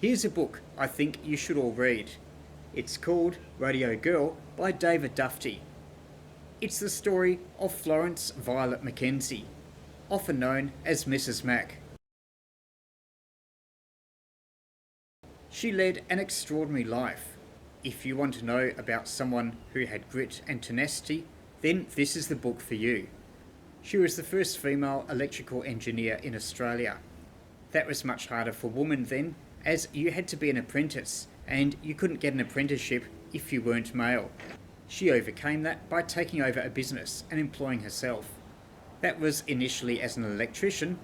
Here's a book I think you should all read. It's called Radio Girl by David Dufty. It's the story of Florence Violet Mackenzie, often known as Mrs. Mac. She led an extraordinary life. If you want to know about someone who had grit and tenacity, then this is the book for you. She was the first female electrical engineer in Australia. That was much harder for women then, as you had to be an apprentice, and you couldn't get an apprenticeship if you weren't male. She overcame that by taking over a business and employing herself. That was initially as an electrician,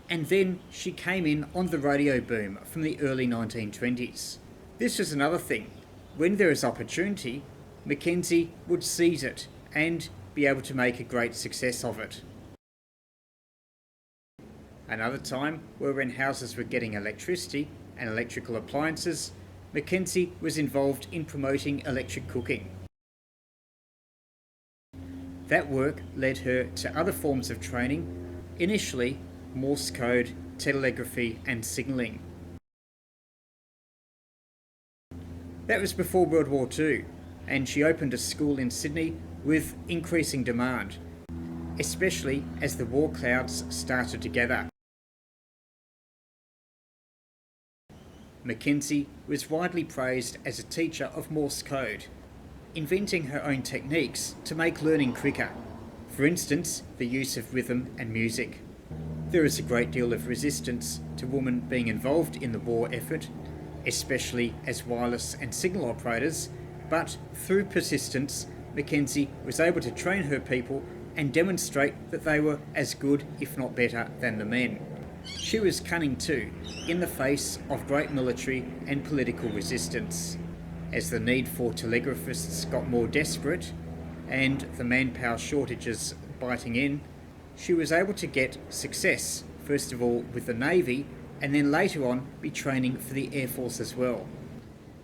and then she came in on the radio boom from the early 1920s. This was another thing. When there is opportunity, Mackenzie would seize it and be able to make a great success of it. Another time, where when houses were getting electricity and electrical appliances, Mackenzie was involved in promoting electric cooking. That work led her to other forms of training, initially Morse code, telegraphy and signalling. That was before World War II, and she opened a school in Sydney with increasing demand, especially as the war clouds started to gather. Mackenzie was widely praised as a teacher of Morse code, inventing her own techniques to make learning quicker, for instance, the use of rhythm and music. There is a great deal of resistance to women being involved in the war effort, especially as wireless and signal operators, but through persistence, Mackenzie was able to train her people and demonstrate that they were as good, if not better, than the men. She was cunning too, in the face of great military and political resistance. As the need for telegraphists got more desperate and the manpower shortages biting in, she was able to get success, first of all with the Navy, and then later on be training for the Air Force as well.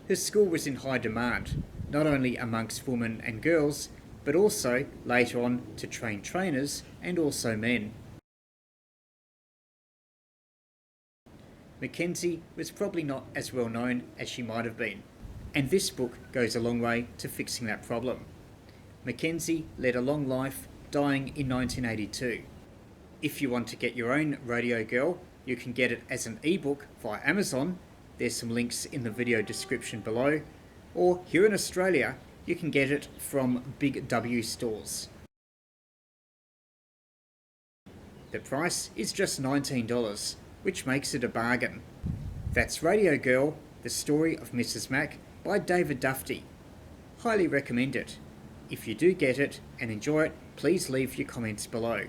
Her school was in high demand, not only amongst women and girls, but also later on to train trainers and also men. Mackenzie was probably not as well known as she might have been, and this book goes a long way to fixing that problem. Mackenzie led a long life, dying in 1982. If you want to get your own Radio Girl, you can get it as an ebook via Amazon. There's some links in the video description below. Or here in Australia, you can get it from Big W stores. The price is just $19, which makes it a bargain. That's Radio Girl, the story of Mrs. Mac by David Dufty. Highly recommend it. If you do get it and enjoy it, please leave your comments below.